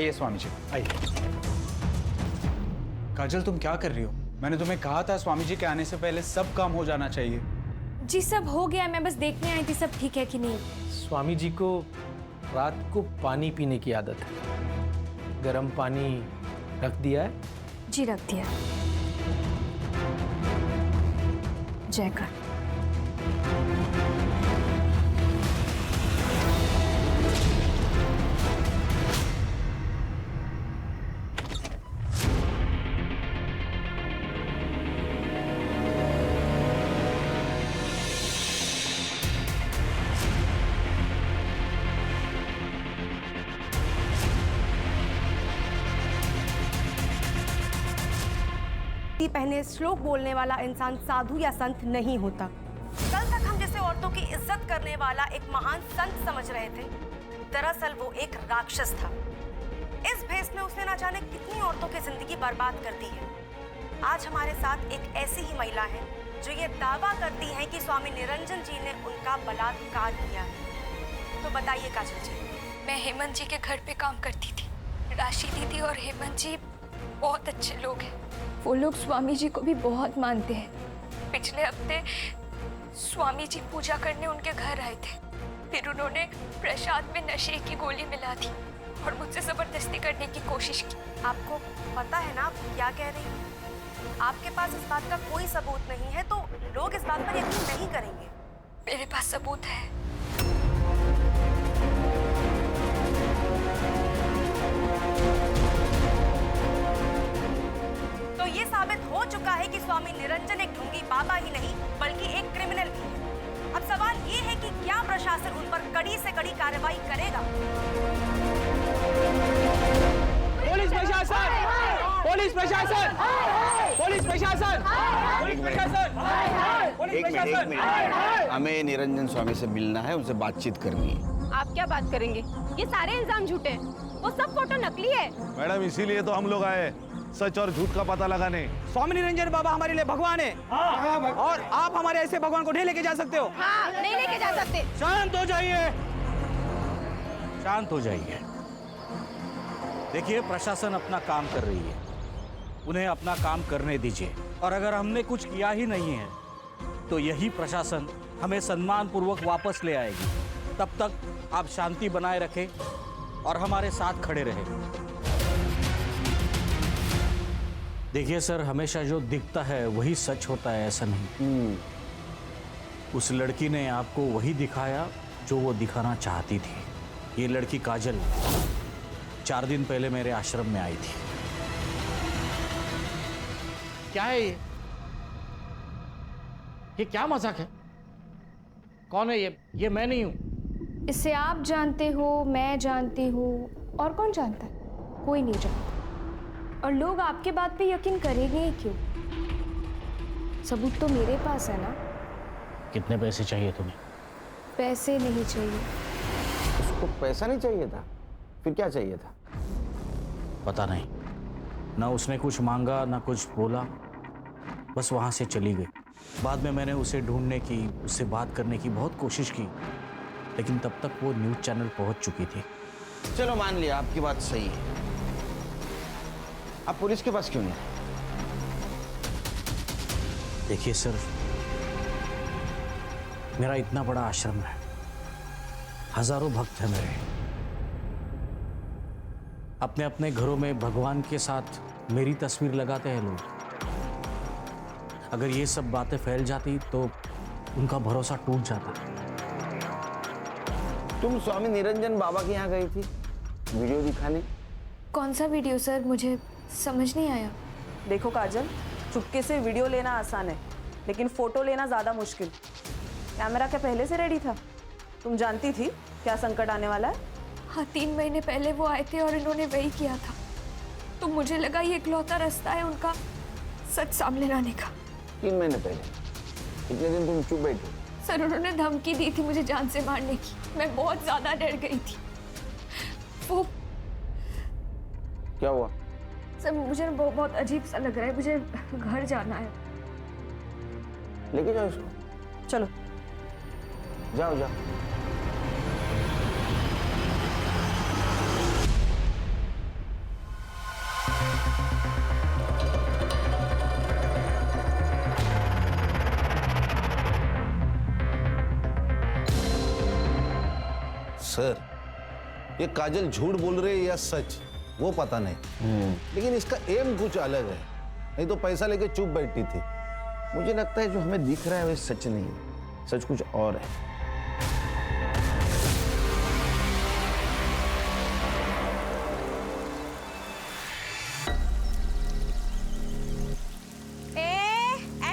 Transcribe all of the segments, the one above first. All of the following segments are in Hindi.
आइए स्वामी जी, आइए। काजल, तुम क्या कर रही हो? मैंने तुम्हें कहा था स्वामी जी के आने से पहले सब काम हो जाना चाहिए। जी सब हो गया, मैं बस देखने आई थी सब ठीक है कि नहीं। स्वामी जी को रात को पानी पीने की आदत है। गर्म पानी रख दिया है? जी रख दिया। जयकर। पहने श्लोक बोलने वाला इंसान साधु या संत नहीं होता। कल तक हम जैसे औरतों की इज्जत करने वाला एक महान संत समझ रहे थे, दरअसल वो एक राक्षस था। इस भेष में उसने ना जाने कितनी औरतों की जिंदगी बर्बाद कर दी है। आज हमारे साथ एक ऐसी ही महिला है जो ये दावा करती है कि स्वामी निरंजन जी ने उनका बलात्कार किया है। तो बताइए काजल जी। मैं हेमंत जी के घर पे काम करती थी। राशि दीदी और हेमंत जी बहुत अच्छे लोग हैं। वो लोग स्वामी जी को भी बहुत मानते हैं। पिछले हफ्ते स्वामी जी पूजा करने उनके घर आए थे, फिर उन्होंने प्रसाद में नशे की गोली मिला दी और मुझसे जबरदस्ती करने की कोशिश की। आपको पता है ना आप क्या कह रही हैं? आपके पास इस बात का कोई सबूत नहीं है तो लोग इस बात पर यकीन नहीं करेंगे। मेरे पास सबूत है। तो ये साबित हो चुका है कि स्वामी निरंजन एक ढोंगी बाबा ही नहीं बल्कि एक क्रिमिनल भी है। अब सवाल ये है कि क्या प्रशासन उन पर कड़ी से कड़ी कार्रवाई करेगा? पुलिस प्रशासन! पुलिस प्रशासन! पुलिस प्रशासन! पुलिस प्रशासन! पुलिस प्रशासन! हमें निरंजन स्वामी से मिलना है, उनसे बातचीत करनी है। आप क्या बात करेंगे? ये सारे इल्जाम झूठे हैं। वो सब फोटो नकली है। मैडम, इसीलिए तो हम लोग आए, सच और झूठ का पता लगाने। स्वामी निरंजन बाबा हमारे लिए भगवान है। और आप हमारे ऐसे भगवान को नहीं लेके जा सकते हो। हाँ, नहीं लेके जा सकते। शांत हो जाइए, शांत हो जाइए। देखिए, प्रशासन अपना काम कर रही है, उन्हें अपना काम करने दीजिए। और अगर हमने कुछ किया ही नहीं है तो यही प्रशासन हमें सम्मान पूर्वक वापस ले आएगी। तब तक आप शांति बनाए रखें और हमारे साथ खड़े रहें। देखिए सर, हमेशा जो दिखता है वही सच होता है, ऐसा नहीं। उस लड़की ने आपको वही दिखाया जो वो दिखाना चाहती थी। ये लड़की काजल 4 दिन पहले मेरे आश्रम में आई थी। क्या है ये क्या मजाक है? कौन है ये मैं नहीं हूं। इसे आप जानते हो, मैं जानती हूँ, और कौन जानता है? कोई नहीं जानता। और लोग आपके बात पे यकीन करेंगे ही क्यों? सबूत तो मेरे पास है ना। कितने पैसे चाहिए तुम्हें? पैसे नहीं चाहिए। उसको पैसा नहीं चाहिए था, फिर क्या चाहिए था? पता नहीं, ना उसने कुछ मांगा ना कुछ बोला, बस वहां से चली गई। बाद में मैंने उसे ढूंढने की, उससे बात करने की बहुत कोशिश की, लेकिन तब तक वो न्यूज़ चैनल पहुंच चुकी थी। चलो मान लिया आपकी बात सही है, आप पुलिस के पास क्यों नहीं? देखिए सर, मेरा इतना बड़ा आश्रम है, हजारों भक्त हैं मेरे। अपने अपने घरों में भगवान के साथ मेरी तस्वीर लगाते हैं लोग। अगर ये सब बातें फैल जाती तो उनका भरोसा टूट जाता। तुम स्वामी निरंजन बाबा के यहाँ गई थी वीडियो दिखाने? कौन सा वीडियो सर? मुझे समझ नहीं आया। देखो काजल, चुपके से वीडियो लेना आसान है, लेकिन फोटो लेना ज्यादा मुश्किल। कैमरा क्या पहले से रेडी था? तुम जानती थी क्या संकट आने वाला है? हाँ, 3 महीने पहले वो आए थे और इन्होंने वही किया था, तो मुझे लगा ये इकलौता रास्ता है उनका सच सामने लाने का। 3 महीने पहले? इतने दिन तुम चुप बैठी? सर, उन्होंने धमकी दी थी मुझे जान से मारने की। मैं बहुत ज्यादा डर गई थी। वो क्या हुआ? सर, मुझे बहुत अजीब सा लग रहा है, मुझे घर जाना है। लेके जाओ इसको। चलो जाओ जाओ। सर, ये काजल झूठ बोल रही है या सच, वो पता नहीं। लेकिन इसका एम कुछ अलग है, नहीं तो पैसा लेके चुप बैठी थी। मुझे लगता है जो हमें दिख रहा है वो सच नहीं है, सच कुछ और है।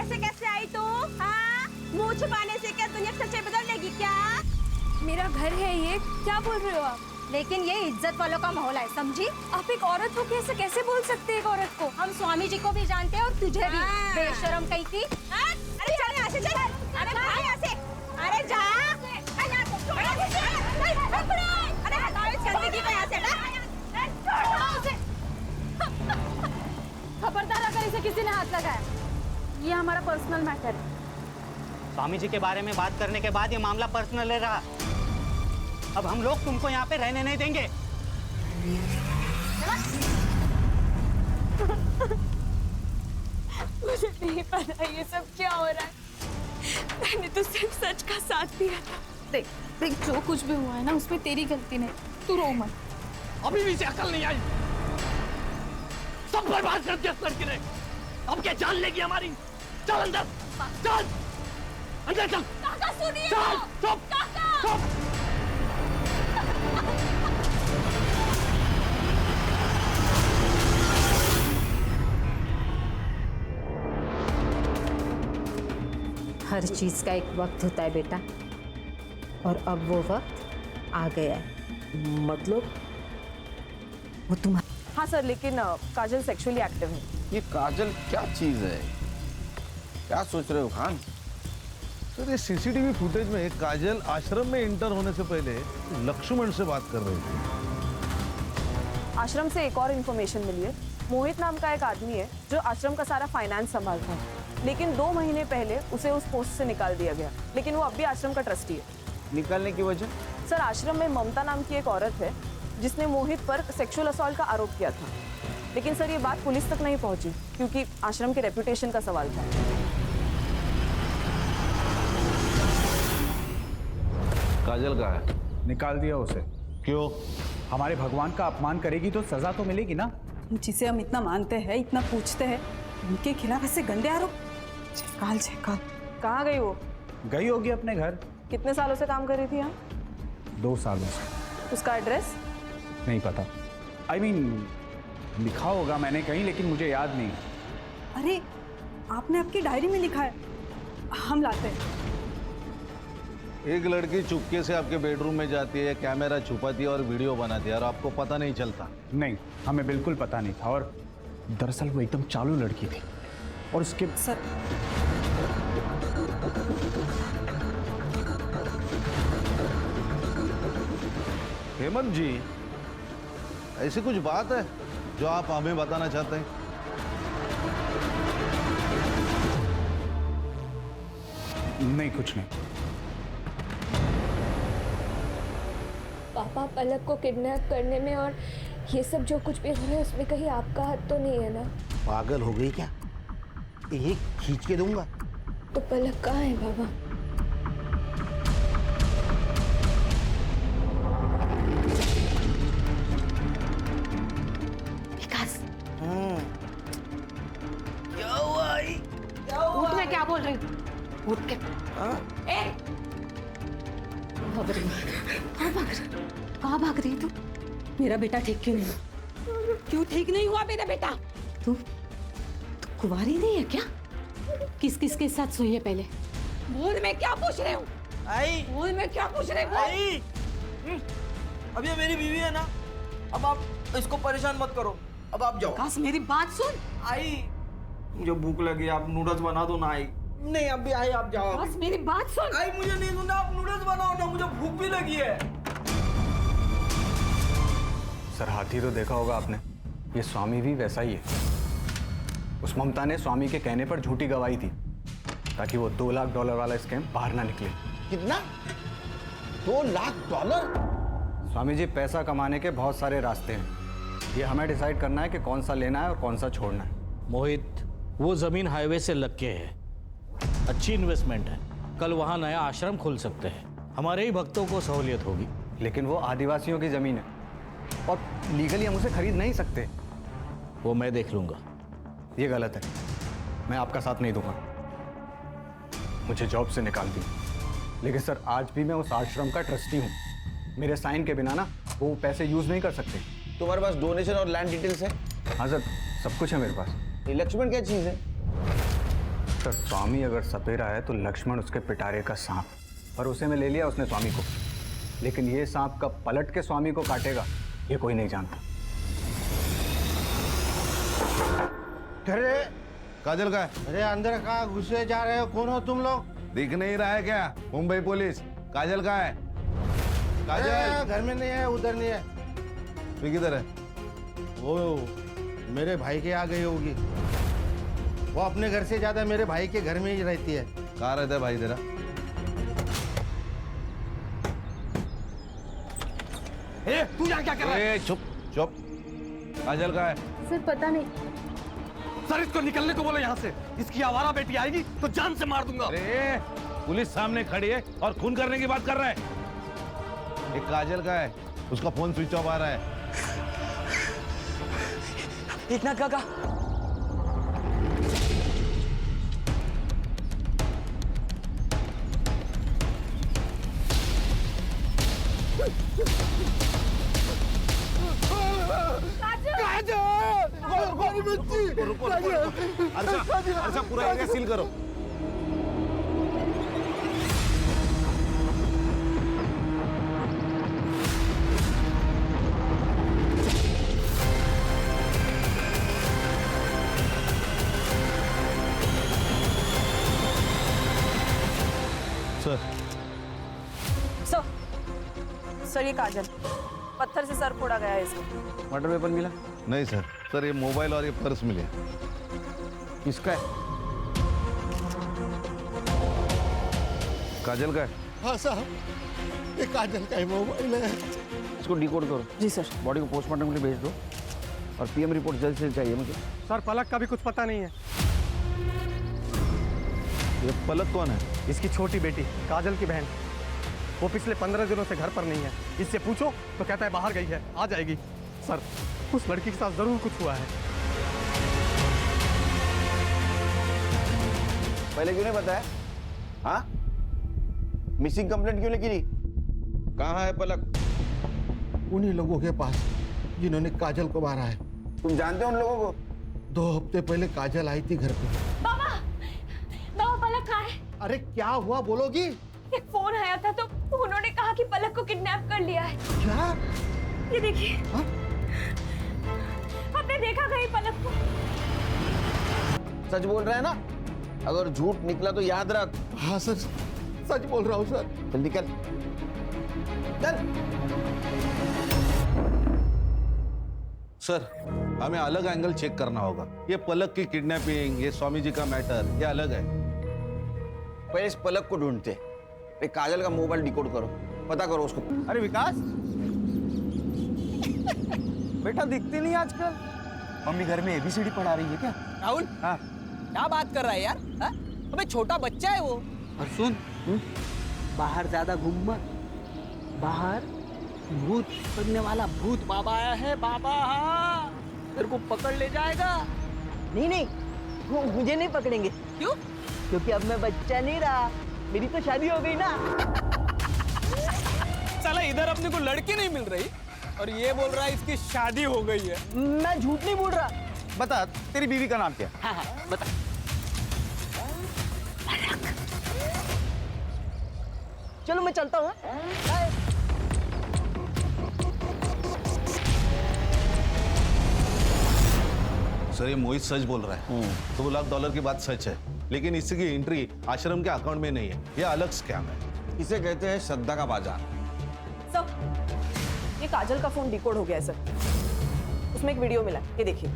ऐसे कैसे आई तू? हाँ, मुंह छुपाने से क्या दुनिया सच्चाई बदल लेगी क्या? मेरा घर है ये, क्या बोल रहे हो आप? लेकिन ये इज्जत वालों का माहौल है, समझी? आप एक औरत हो के ऐसे कैसे बोल सकते हैं एक औरत को? हम स्वामी जी को भी जानते हैं और तुझे भी। बेशरम कहीं थी। अरे चल यहाँ से, चल। अरे भाग यहाँ से। अरे जा। अरे हटाओ इस गंदगी को यहाँ से, हटा। खबरदार अगर इसे किसी ने हाथ लगाया। ये हमारा पर्सनल मैटर है। स्वामी जी के बारे में बात करने के बाद ये मामला पर्सनल रहा। अब हम लोग तुमको यहाँ पे रहने नहीं देंगे। मुझे नहीं पता ये सब क्या हो रहा है। मैंने तो सिर्फ सच का साथ दिया था। देख देख, जो कुछ भी हुआ है ना उसमें तेरी गलती नहीं, तू रो मत। अभी भी इसे अकल नहीं आई, सब बर्बाद कर दिया लड़की ने। अब क्या जान लेगी हमारी? चल अंदर, चल अंदर, चल। काका सुनिए। चल, चुप, चुप। हर चीज का एक वक्त होता है बेटा, और अब वो वक्त आ गया है। मतलब वो तुम। हाँ सर, लेकिन काजल सेक्सुअली एक्टिव है। ये काजल क्या चीज है? क्या सोच रहे हो खान? सर, ये सीसीटीवी फुटेज में काजल आश्रम में इंटर होने से पहले लक्ष्मण से बात कर रही थी। आश्रम से एक और इन्फॉर्मेशन मिली है। मोहित नाम का एक आदमी है जो आश्रम का सारा फाइनेंस संभालता है, लेकिन 2 महीने पहले उसे उस पोस्ट से निकाल दिया गया। लेकिन वो अब भी आश्रम का ट्रस्टी है। निकालने की वजह? सर, आश्रम में ममता नाम की एक औरत है जिसने मोहित पर सेक्सुअल असॉल्ट का आरोप किया था। लेकिन सर, ये बात पुलिस तक नहीं पहुंची क्योंकि आश्रम के रेपुटेशन का सवाल था। काजल कहाँ है? निकाल दिया उसे। क्यों? हमारे भगवान का अपमान करेगी तो सजा तो मिलेगी ना। जिसे हम इतना मानते हैं, इतना पूछते हैं, उनके खिलाफ ऐसे गंदे आरोप। जयकाल जयकाल। कहाँ गई वो? गई होगी अपने घर। कितने सालों से काम कर रही थी यहाँ? 2 सालों से। उसका एड्रेस? नहीं पता। I mean, लिखा होगा मैंने कहीं, लेकिन मुझे याद नहीं। अरे आपने आपकी डायरी में लिखा है, हम लाते हैं। एक लड़की चुपके से आपके बेडरूम में जाती है, कैमरा छुपाती है और वीडियो बनाती है, और आपको पता नहीं चलता? नहीं, हमें बिल्कुल पता नहीं था। और दरअसल वो एकदम चालू लड़की थी। और उसके सर, हेमंत जी, ऐसी कुछ बात है जो आप हमें बताना चाहते हैं? नहीं, कुछ नहीं। पापा पलक को किडनैप करने में और ये सब जो कुछ भी हो रहा है उसमें कहीं आपका हाथ तो नहीं है ना? पागल हो गई क्या? एक खींच के दूंगा। तो पलक कहाँ है बाबा? विकास, क्या हुआ? उठ, मैं क्या बोल रही हूँ? उठ के भाग रही। कहाँ भाग रही तू? मेरा बेटा ठीक क्यों नहीं? क्यों ठीक नहीं हुआ मेरा बेटा? तू कुंवारी नहीं है क्या? किस किस के साथ सोई है पहले? बोल, मैं क्या पूछ रही हूँ? आई, बोल, मैं क्या पूछ रही हूँ? आई, अब ये मेरी बीवी है ना, अब आप इसको परेशान मत करो, अब आप जाओ। विकास, मेरी बात सुन। आई, मुझे भूख लगी, आप नूडल्स बना दो ना। आई नहीं, अभी आई, आप जाओ। विकास, मेरी बात सुन। आई, मुझे नहीं सुनना, आप नूडल्स बनाओ ना, मुझे भूख भी लगी है। सर, हाथी तो देखा होगा आपने, ये स्वामी भी वैसा ही है। उस ममता ने स्वामी के कहने पर झूठी गवाही थी ताकि वो $2 लाख वाला स्कैम बाहर ना निकले। कितना? $2 लाख? स्वामी जी, पैसा कमाने के बहुत सारे रास्ते हैं, ये हमें डिसाइड करना है कि कौन सा लेना है और कौन सा छोड़ना है। मोहित, वो जमीन हाईवे से लग के है, अच्छी इन्वेस्टमेंट है। कल वहां नया आश्रम खोल सकते हैं, हमारे ही भक्तों को सहूलियत होगी। लेकिन वो आदिवासियों की जमीन है और लीगली हम उसे खरीद नहीं सकते। वो मैं देख लूंगा। ये गलत है, मैं आपका साथ नहीं दूंगा। मुझे जॉब से निकाल दी, लेकिन सर आज भी मैं उस आश्रम का ट्रस्टी हूँ। मेरे साइन के बिना ना वो पैसे यूज नहीं कर सकते। तुम्हारे पास डोनेशन और लैंड डिटेल्स है? हाँ सर, सब कुछ है मेरे पास। ये लक्ष्मण क्या चीज है? सर स्वामी अगर सपेरा है तो लक्ष्मण उसके पिटारे का सांप, और उसे में ले लिया उसने स्वामी को। लेकिन ये सांप कब पलट के स्वामी को काटेगा ये कोई नहीं जानता। अरे काजल का है? अरे अंदर कहाँ घुसे जा रहे हो? कौन हो तुम लोग? दिख नहीं रहा है क्या? मुंबई पुलिस। काजल का है? काजल घर में नहीं है, उधर नहीं है। तू किधर है? वो मेरे भाई के आ गई होगी। वो अपने घर से ज्यादा मेरे भाई के घर में ही रहती है। कहाँ रहता है भाई तेरा? ए, तू यहाँ क्या कर रहा है? चुप चुप। काजल का है? सर पता नहीं। सर इसको निकलने को बोलो यहाँ से। इसकी आवारा बेटी आएगी तो जान से मार दूंगा। अरे पुलिस सामने खड़ी है और खून करने की बात कर रहा है। ये काजल का है, उसका फोन स्विच ऑफ आ रहा है। एकनाथ काका, अर्षा पूरा एरिया सील करो। सर ये काजल, पत्थर से सर फोड़ा गया है इसका। मर्डर वेपन मिला? नहीं सर, सर ये मोबाइल और ये पर्स मिले। किसका है? काजल का है? हाँ साहब, ये काजल का ही मोबाइल है। इसको डिकोड करो। जी सर। बॉडी को पोस्टमार्टम के लिए भेज दो और पीएम रिपोर्ट जल्द से जल्द चाहिए मुझे। सर पलक का भी कुछ पता नहीं है। ये पलक कौन है? इसकी छोटी बेटी, काजल की बहन। वो पिछले 15 दिनों से घर पर नहीं है। इससे पूछो तो कहता है बाहर गई है, आ जाएगी। सर उस लड़की के साथ जरूर कुछ हुआ है। पहले क्यों नहीं बताया? हाँ, मिसिंग कंप्लेंट क्यों नहीं की? कहाँ है पलक? उन्हीं लोगों के पास जिन्होंने काजल को मारा है। तुम जानते हो उन लोगों को? 2 हफ्ते पहले काजल आई थी घर पे। बाबा, बाबा पलक कहाँ है? अरे क्या हुआ बोलोगी? एक फोन आया था तो उन्होंने कहा कि पलक को किडनैप कर लिया है। क्या? ये देखिए। आपने देखा कहीं पलक को? सच बोल रहा है ना? अगर झूठ निकला तो याद रख। हाँ सर, सच बोल रहा हूँ सर। चल निकल, चल। सर हमें अलग एंगल चेक करना होगा। ये पलक की किडनैपिंग, ये स्वामी जी का मैटर, ये अलग है। पहले इस पलक को ढूंढते। एक काजल का मोबाइल डिकोड करो, पता करो उसको। अरे विकास, बेटा दिखती नहीं आजकल। मम्मी घर में ABCD पढ़ा रही है क्या? राहुल, हाँ क्या बात कर रहा है यार? अबे छोटा बच्चा है वो। और सुन, बाहर ज्यादा घूम मत। बाहर भूत पकड़ने वाला भूत बाबा आया है। बाबा हाँ, तेरे को पकड़ ले जाएगा। नहीं नहीं, वो मुझे नहीं पकड़ेंगे। क्यों? क्योंकि अब मैं बच्चा नहीं रहा, मेरी तो शादी हो गई ना। साला इधर अपने को लड़की नहीं मिल रही और ये बोल रहा है इसकी शादी हो गई है। मैं झूठ नहीं बोल रहा। बता, तेरी बीवी का नाम क्या? हाँ हाँ बता। चलो मैं चलता हूँ। सर ये मोहित सच बोल रहा है। $2 लाख की बात सच है, लेकिन इसकी एंट्री आश्रम के अकाउंट में नहीं है। ये अलग स्कैम है। इसे कहते हैं श्रद्धा का बाजार। सर ये काजल का फोन डिकोड हो गया है सर। उसमें एक वीडियो मिला, ये देखिए।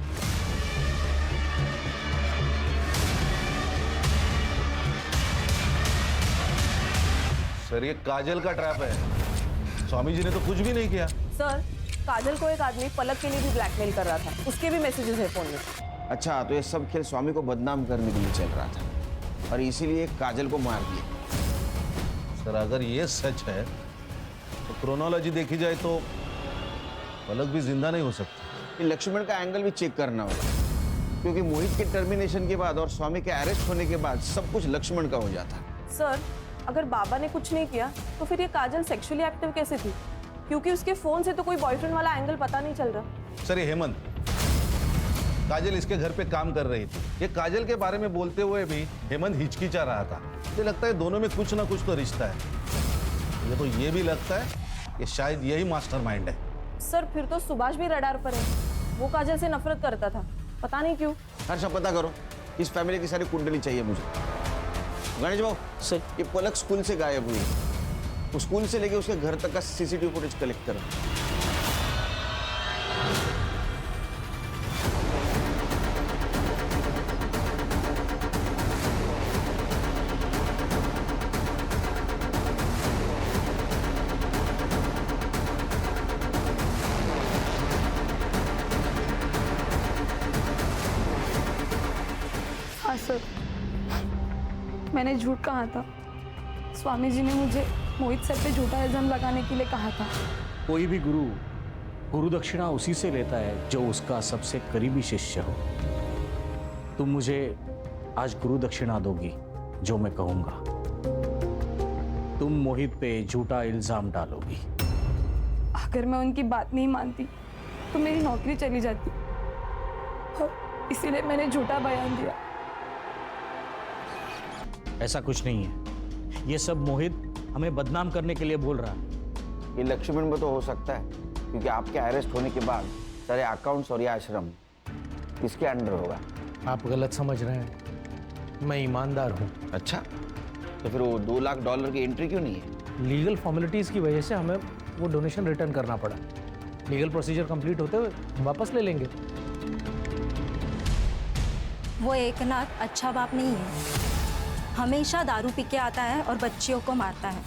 सर ये काजल का ट्रैप है। स्वामी जी ने तो कुछ भी नहीं किया। सर काजल को एक आदमी पलक के लिए भी ब्लैकमेल कर रहा था, उसके भी मैसेजेस है फोन में। अच्छा, तो ये सब खेल स्वामी को बदनाम करने के लिए चल रहा था और इसीलिए काजल को मार दिया। सर अगर ये सच है तो क्रोनोलॉजी देखी जाए तो पलक भी जिंदा नहीं हो सकती। ये लक्ष्मण का एंगल भी चेक करना होगा, क्योंकि मोहित के टर्मिनेशन के बाद और स्वामी के अरेस्ट होने के बाद सब कुछ लक्ष्मण का हो जाता। सर अगर बाबा ने कुछ नहीं किया तो फिर ये काजल सेक्सुअली एक्टिव कैसे थी? क्योंकि उसके फोन से तो कोई बॉयफ्रेंड वाला एंगल पता नहीं चल रहा। सर ये हेमंत, काजल इसके घर पे काम कर रही थी। ये काजल के बारे में बोलते हुए भी हेमंत हिचकिचा रहा था। मुझे लगता है दोनों में कुछ ना कुछ तो रिश्ता है। ये तो ये भी लगता है कि शायद यही मास्टरमाइंड है। सर फिर तो सुभाष भी रडार पर है। वो काजल से नफरत करता था, पता नहीं क्यों। हर्षा पता करो, इस फैमिली की सारी कुंडली चाहिए मुझे। गणेश भाऊ सर, ये पलक स्कूल से गायब हुई, उस स्कूल से लेके उसके घर तक का सीसीटीवी फुटेज कलेक्ट करो। हाँ सर, मैंने झूठ कहा था। स्वामी जी ने मुझे मोहित सर पे झूठा इल्जाम लगाने के लिए कहा था। कोई भी गुरु दक्षिणा उसी से लेता है जो उसका सबसे करीबी शिष्य हो। तुम मुझे आज गुरु दक्षिणा दोगी जो मैं कहूंगा। तुम मोहित पे झूठा इल्जाम डालोगी। अगर मैं उनकी बात नहीं मानती तो मेरी नौकरी चली जाती, और इसीलिए मैंने झूठा बयान दिया। ऐसा कुछ नहीं है, ये सब मोहित हमें बदनाम करने के लिए बोल रहा है। ये लक्ष्मण में तो हो सकता है, क्योंकि आपके अरेस्ट होने के बाद सारे अकाउंट्स और ये आश्रम किसके अंडर होगा? आप गलत समझ रहे हैं, मैं ईमानदार हूँ। अच्छा, तो फिर वो $2 लाख की एंट्री क्यों नहीं है? लीगल फॉर्मेलिटीज़ की वजह से हमें वो डोनेशन रिटर्न करना पड़ा। लीगल प्रोसीजर कंप्लीट होते हुए वापस ले लेंगे। वो एकनाथ अच्छा बाप नहीं है, हमेशा दारू पी के आता है और बच्चियों को मारता है।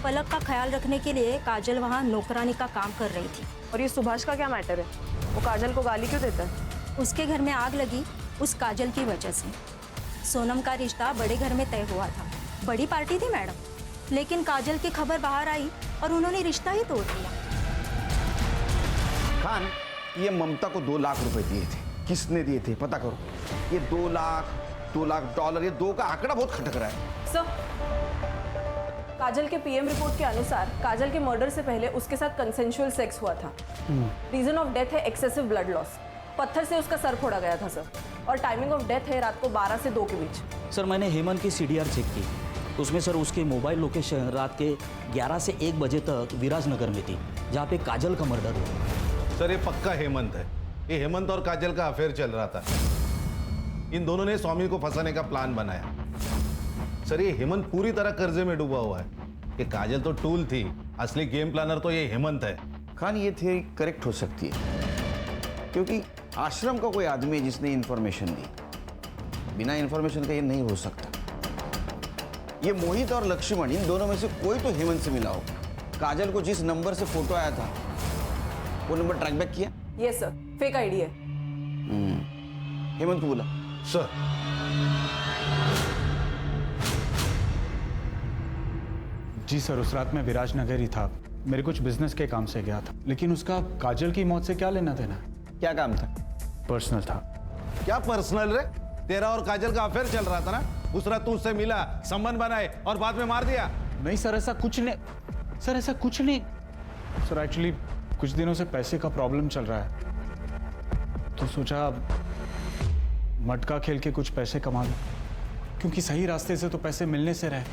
पलक का ख्याल रखने के लिए काजल वहाँ नौकरानी का काम कर रही थी। और ये सुभाष का क्या मैटर है? वो काजल को गाली क्यों देता है? उसके घर में आग लगी उस काजल की वजह से। सोनम का रिश्ता बड़े घर में तय हुआ था, बड़ी पार्टी थी मैडम, लेकिन काजल की खबर बाहर आई और उन्होंने रिश्ता ही तोड़ दिया। खान, ये ममता को $2 लाख दिए थे, किसने दिए थे पता करो। ये $2 लाख, ये 2 का आंकड़ा बहुत खटक रहा है। सर, काजल के पीएम रिपोर्ट के अनुसार काजल के मर्डर से पहले उसके साथ कंसेंशुअल सेक्स हुआ था। रीजन ऑफ डेथ है एक्सेसिव ब्लड लॉस। पत्थर से उसका सर फोड़ा गया था सर, और टाइमिंग ऑफ डेथ है रात को 12 से 2 के बीच। सर मैंने हेमंत की सीडीआर चेक की, उसमें सर उसके मोबाइल लोकेशन रात के 11 से 1 बजे तक विराजनगर में थी, जहाँ पे काजल का मर्डर हुआ। सर ये पक्का हेमंत है। ये हेमंत और काजल का अफेयर चल रहा था। इन दोनों ने स्वामी को फंसाने का प्लान बनाया। सर ये हेमंत पूरी तरह कर्जे में डूबा हुआ है। ये काजल तो टूल थी, असली गेम प्लानर तो ये हेमंत है। खान, ये थियरी करेक्ट हो सकती है, क्योंकि आश्रम का कोई आदमी है जिसने इन्फॉर्मेशन दी। बिना इन्फॉर्मेशन का ये नहीं हो सकता। ये मोहित और लक्ष्मण, इन दोनों में से कोई तो हेमंत से मिला हो। काजल को जिस नंबर से फोटो आया था वो नंबर ट्रैक बैक किया? यस सर, फेक आईडी है। हेमंत बोला सर। जी सर, उस रात मैं विराजनगर ही था। मेरे कुछ बिजनेस के काम से गया था, लेकिन उसका काजल की मौत से क्या लेना देना? क्या काम था? पर्सनल था। क्या पर्सनल रे? तेरा और काजल का अफेयर चल रहा था ना? उस रात तू उससे मिला, संबंध बनाए और बाद में मार दिया? नहीं सर, ऐसा कुछ नहीं। सर ऐसा कुछ नहीं। सर एक्चुअली कुछ दिनों से पैसे का प्रॉब्लम चल रहा है, तो सोचा मटका खेल के कुछ पैसे कमा लूं, क्योंकि सही रास्ते से तो पैसे मिलने से रहे।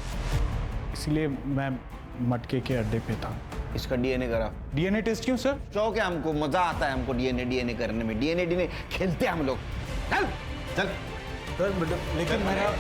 इसलिए मैं मटके के अड्डे पे था। इसका डीएनए करा। डीएनए टेस्ट क्यों सर? शौक है हमको, मजा आता है हमको डीएनए करने में। डीएनए खेलते हैं हम लोग। चल चल। सर लेकिन मेरा